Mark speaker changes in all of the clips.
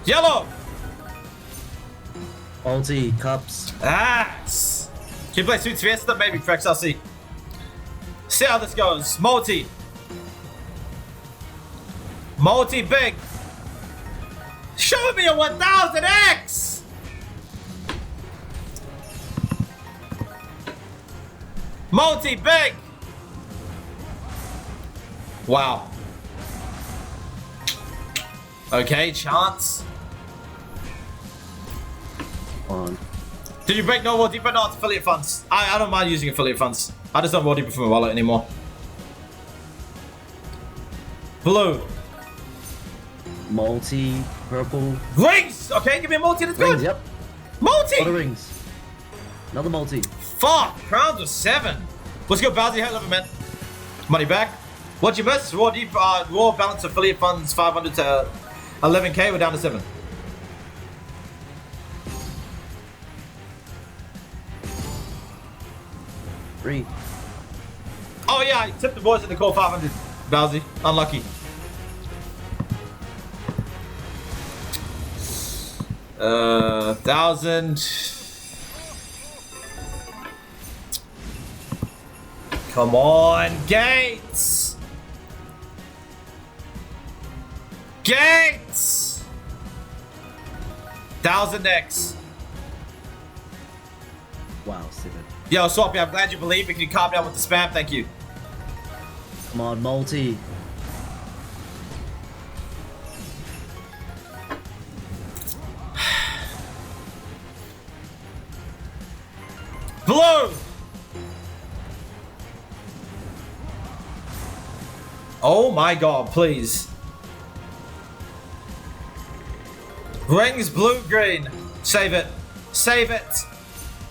Speaker 1: Yellow.
Speaker 2: Multi cups.
Speaker 1: Ass. Can you play Sweet Fiesta? Maybe, Frex, I'll see. See how this goes. Multi. Multi big. Show me a 1000X. Multi big. Wow. Okay, chance.
Speaker 2: On.
Speaker 1: Did you break no more deeper? Not affiliate funds. I don't mind using affiliate funds. I just don't roll deeper from my wallet anymore. Blue.
Speaker 2: Multi purple.
Speaker 1: Rings! Okay, give me a multi that's
Speaker 2: Rings,
Speaker 1: good.
Speaker 2: yep.
Speaker 1: Multi!
Speaker 2: Other rings. Another multi.
Speaker 1: Fuck! Crowns of 7. Let's go, Bowsy. Hell of a man. Money back. What you miss? Raw deep, raw balance affiliate funds 500 to 11k. We're down to 7.
Speaker 2: Three.
Speaker 1: Oh yeah, I tipped the boys at the call 500. Bowsy. Unlucky. Uh, 1,000. Come on, Gates! Gates! 1000X.
Speaker 2: Wow, 7.
Speaker 1: Yo, Swappy, I'm glad you believe. Can you calm down with the spam? Thank you.
Speaker 2: Come on, multi.
Speaker 1: Blue! Oh my god, please. Rings, blue, green. Save it. Save it.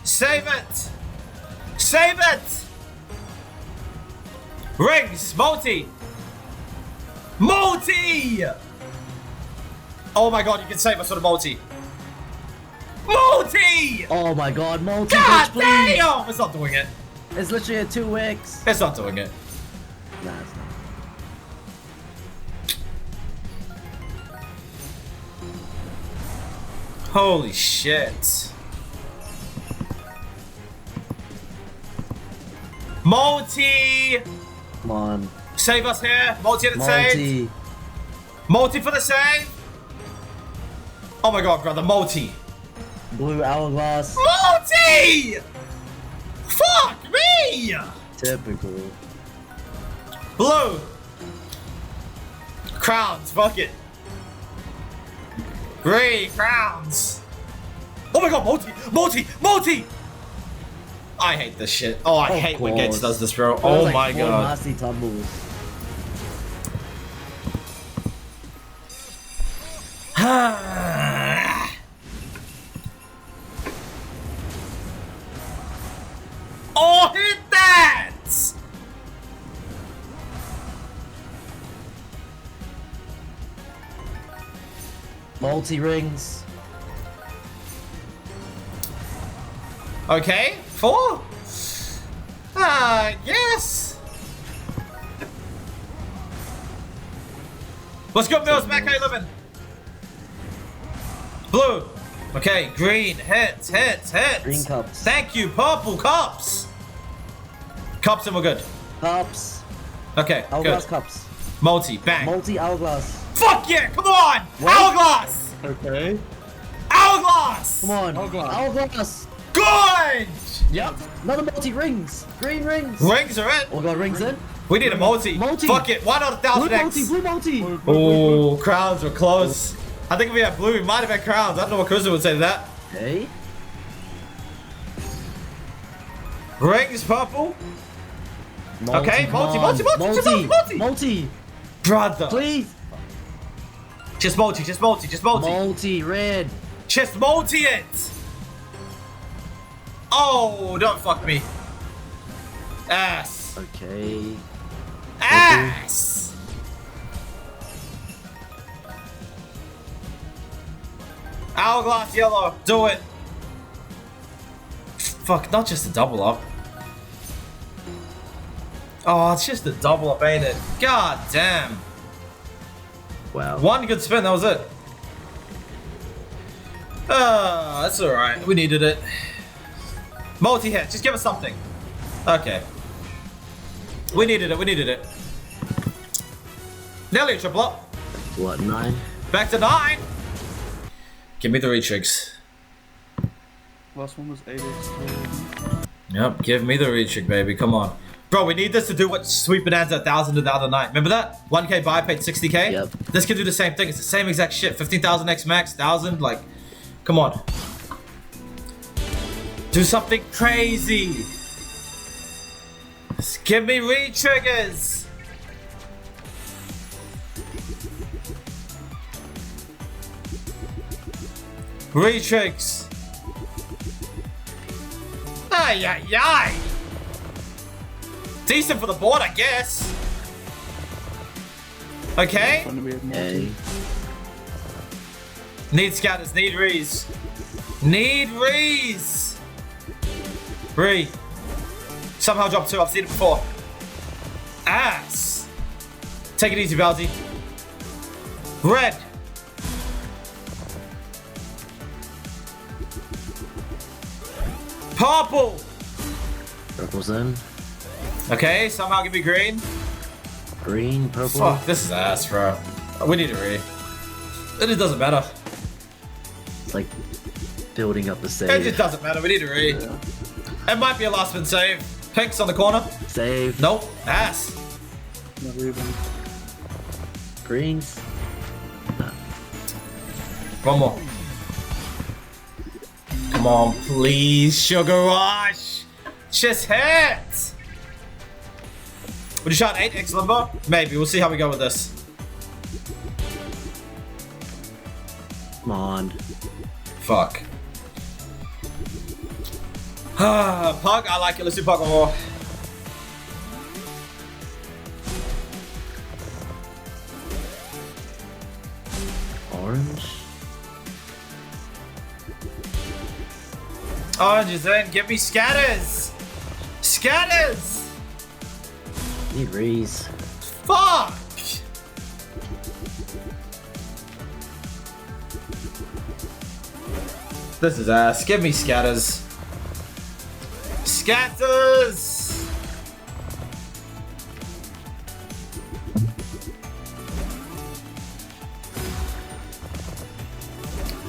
Speaker 1: Save it. Save it. Rings, multi. Multi! Oh my god, you can save us with a multi. Multi!
Speaker 2: Oh my god, multi.
Speaker 1: God
Speaker 2: bitch, please.
Speaker 1: damn! It's not doing it.
Speaker 2: It's literally a 2x.
Speaker 1: It's not doing it.
Speaker 2: Nah, it's not.
Speaker 1: Holy shit. Multi!
Speaker 2: Come on.
Speaker 1: Save us here. Multi at the save.
Speaker 2: Multi.
Speaker 1: Multi for the save. Oh my god, brother. Multi.
Speaker 2: Blue hourglass.
Speaker 1: Multi! Fuck me!
Speaker 2: Typical.
Speaker 1: Blue. Crowns. Fuck it. Green. Crowns. Oh my god. Multi. Multi. Multi! I hate this shit. Oh, I hate when Gates does this, bro. Oh
Speaker 2: like
Speaker 1: my
Speaker 2: 4
Speaker 1: god.
Speaker 2: nasty tumbles.
Speaker 1: Oh, hit that!
Speaker 2: Multi rings.
Speaker 1: Okay, 4? Yes. Let's go, Mills. Back 11. Blue. Okay, green. Hits.
Speaker 2: Green cups.
Speaker 1: Thank you, purple cups. Cups and we're good.
Speaker 2: Cups.
Speaker 1: Okay,
Speaker 2: Hourglass
Speaker 1: good.
Speaker 2: cups.
Speaker 1: Multi, bang.
Speaker 2: Multi hourglass.
Speaker 1: Fuck yeah, come on!
Speaker 2: What?
Speaker 1: Hourglass!
Speaker 3: Okay.
Speaker 1: Hourglass!
Speaker 2: Come on.
Speaker 3: Hourglass.
Speaker 2: Hourglass.
Speaker 1: Good!
Speaker 2: Yep. Another multi rings. Green rings.
Speaker 1: Rings are it.
Speaker 2: Oh god, rings in.
Speaker 1: We need a multi.
Speaker 2: Multi.
Speaker 1: Fuck it, why not
Speaker 2: Blue
Speaker 1: 1000X?
Speaker 2: multi. Blue multi.
Speaker 1: Oh, crowns were close. I think if we had blue, we might have had crowns. I don't know what Kuzma would say to that.
Speaker 2: Okay.
Speaker 1: Rings, purple. Okay, multi.
Speaker 2: Multi.
Speaker 1: Brother.
Speaker 2: Please.
Speaker 1: Just multi.
Speaker 2: Multi red.
Speaker 1: Just multi it. Oh, don't fuck me. Ass.
Speaker 2: Okay.
Speaker 1: Ass. Hourglass yellow. Do it. Fuck, not just a double up. Oh, it's just a double up, ain't it? God damn.
Speaker 2: Wow.
Speaker 1: One good spin, that was it. That's alright. We needed it. Multi-hit. Just give us something. Okay. We needed it. We needed it. Nearly a triple up.
Speaker 2: What, 9?
Speaker 1: Back to 9. Give me the retrigs.
Speaker 3: Last one was 8x.
Speaker 1: Yep, give me the retrig, baby. Come on. Bro, we need this to do what Sweet Bonanza 1,000 did the other night. Remember that? 1k buy, paid 60k?
Speaker 2: Yep.
Speaker 1: This can do the same thing. It's the same exact shit. 15,000 X max, 1,000. Like, come on. Do something crazy. Just give me retriggers. Retrigs. Ay, ay, ay. Decent for the board, I guess. Okay.
Speaker 3: Fun to be a
Speaker 2: Hey.
Speaker 3: multi.
Speaker 1: Need scatters, need rees. Need rees. Re. Somehow drop 2, I've seen it before. Ass. Take it easy, Baldy. Red. Purple.
Speaker 2: Purple's in.
Speaker 1: Okay, somehow give me green.
Speaker 2: Green, purple.
Speaker 1: Fuck, this is ass, bro. We need a re. It doesn't matter.
Speaker 2: It's like building up the
Speaker 1: It
Speaker 2: save.
Speaker 1: just doesn't matter. We need a re. It might be a last spin save. Pinks on the corner.
Speaker 2: Save.
Speaker 1: Nope. Ass.
Speaker 3: Never even.
Speaker 2: Greens.
Speaker 1: One more. Come on, please, Sugar Rush. Just hit. Would you shot 8x limbo? Maybe. We'll see how we go with this.
Speaker 2: Come on.
Speaker 1: Fuck. Pug, I like it. Let's do Pug one more.
Speaker 2: Orange.
Speaker 1: Orange is in. Give me scatters. Scatters.
Speaker 2: Need rees.
Speaker 1: Fuck. This is ass. Give me scatters. Scatters.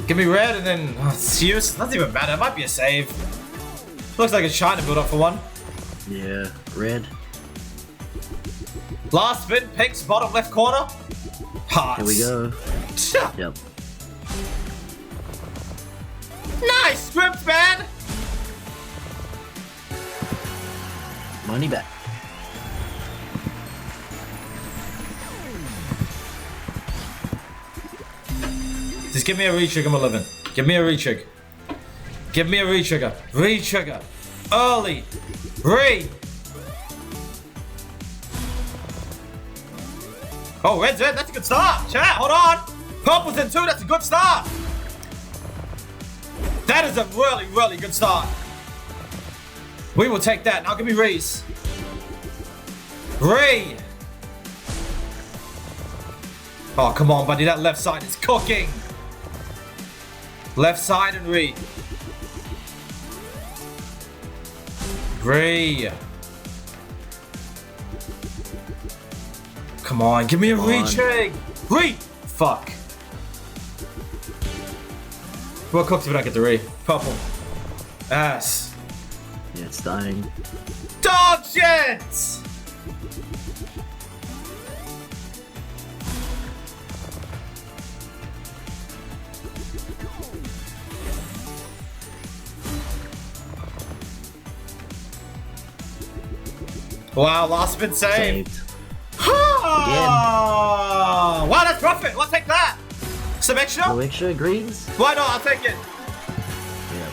Speaker 1: Give me red and then it's useless. Doesn't even matter. It might be a save. Looks like it's trying to build up for one.
Speaker 2: Yeah. Red.
Speaker 1: Last spin, pinks, bottom left corner. Hearts.
Speaker 2: Here we go.
Speaker 1: Cha.
Speaker 2: Yep.
Speaker 1: Nice script, man.
Speaker 2: Money back.
Speaker 1: Just give me a retrig, I'm 11. Give me a retrig. Give me a retrigger. Retrigger. Early. Re. Oh, red's in. That's a good start. Chat, hold on. Purple's in too. That's a good start. That is a really, really good start. We will take that. Now give me Reese. Re. Oh, come on, buddy. That left side is cooking. Left side and Re. Re. Come on, give me a retrig. Re. Fuck. We're cooked if we don't get the Re. Purple. Ass.
Speaker 2: Yeah, it's dying.
Speaker 1: Dog shit! Wow, last spin saved.
Speaker 2: Saved.
Speaker 1: Wow, that's profit. Let's take that. Some extra?
Speaker 2: No extra greens?
Speaker 1: Why not? I'll take it.
Speaker 2: Yeah.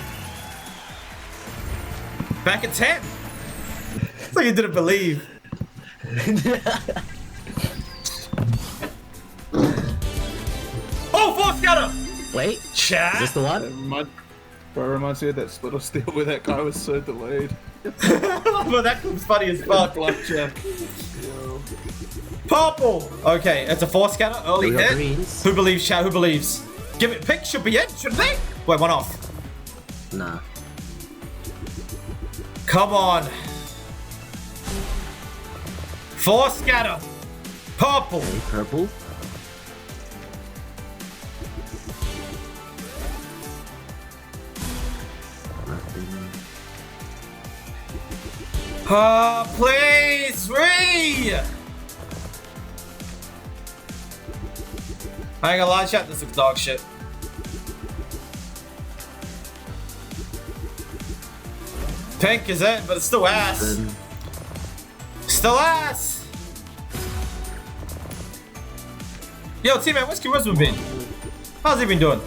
Speaker 1: Back at 10. It's like you didn't believe. Oh, fourth scatter.
Speaker 2: Wait, is
Speaker 1: Chat.
Speaker 2: this the
Speaker 3: It
Speaker 2: one?
Speaker 3: reminds me of that split of steel where that guy was so delayed.
Speaker 1: Well, that clip's funny as fuck.
Speaker 3: Blackjack. Yo.
Speaker 1: Purple. Okay, it's a four scatter. Early
Speaker 2: We got
Speaker 1: hit.
Speaker 2: greens.
Speaker 1: Who believes, chat? Who believes? Give it. Pick should be in, shouldn't they? Wait, one off.
Speaker 2: Nah.
Speaker 1: Come on. 4 scatter. Purple.
Speaker 2: Okay, purple. Nothing.
Speaker 1: Please, 3! I ain't gonna lie, chat, this looks dog shit. Pink is it, but it's still ass.
Speaker 2: Nothing.
Speaker 1: Still ass! Yo, T-Man, where's Charisma been? How's he been doing?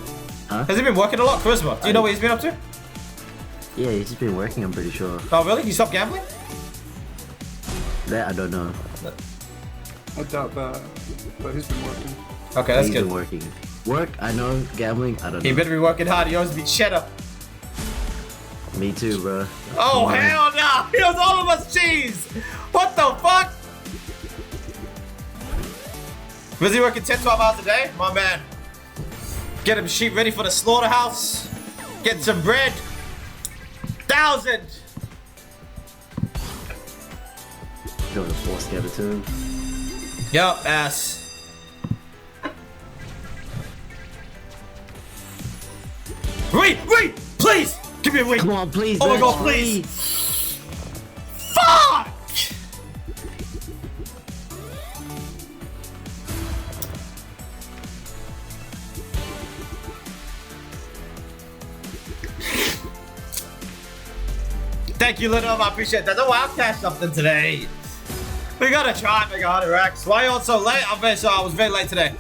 Speaker 2: Huh?
Speaker 1: Has he been working a lot, Charisma? Do you know what he's been up to?
Speaker 2: Yeah, he's just been working, I'm pretty sure.
Speaker 1: Oh, really? He stopped gambling?
Speaker 2: That I don't know.
Speaker 3: I doubt that, but he's been working.
Speaker 1: Okay, that's
Speaker 2: He's
Speaker 1: good.
Speaker 2: been working. Work, I know. Gambling, I don't
Speaker 1: He
Speaker 2: know.
Speaker 1: better be working hard. He owes me cheddar.
Speaker 2: Me too, bro.
Speaker 1: Oh,
Speaker 2: Come on.
Speaker 1: hell no! He owes all of us cheese! What the fuck? Was he working 10, 12 hours a day? My man. Get him sheep ready for the slaughterhouse. Get some bread. 1,000!
Speaker 2: There was a 4 scatter too.
Speaker 1: Yup, ass. Wait! Please! Give me a win!
Speaker 2: Come on, please.
Speaker 1: Oh my
Speaker 2: bitch,
Speaker 1: god, please! Fuck! Thank you, Linum. I appreciate that. Oh, I'll cash something today. We gotta try and make 100 racks. Why are you on so late? I was very late today.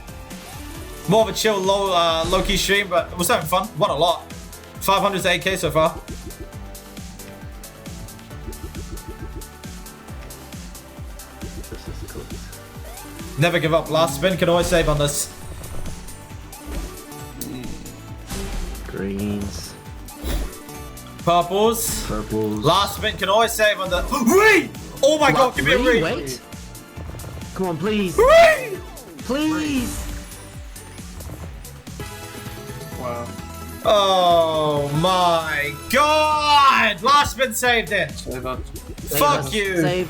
Speaker 1: More of a chill, low-key stream, but it was having fun. Won a lot. 500 to 8k so far.
Speaker 2: This is cool.
Speaker 1: Never give up. Last spin can always save on this.
Speaker 2: Greens,
Speaker 1: Purples.
Speaker 2: purples.
Speaker 1: Last spin can always save on the. Wait! Oh my god, give me a ring!
Speaker 2: Wait. Come on, please.
Speaker 1: Ring!
Speaker 2: Please.
Speaker 3: Wow.
Speaker 1: Oh my god! Last spin saved it.
Speaker 3: Save up.
Speaker 2: Save
Speaker 1: Fuck
Speaker 2: us.
Speaker 1: you.
Speaker 2: Save.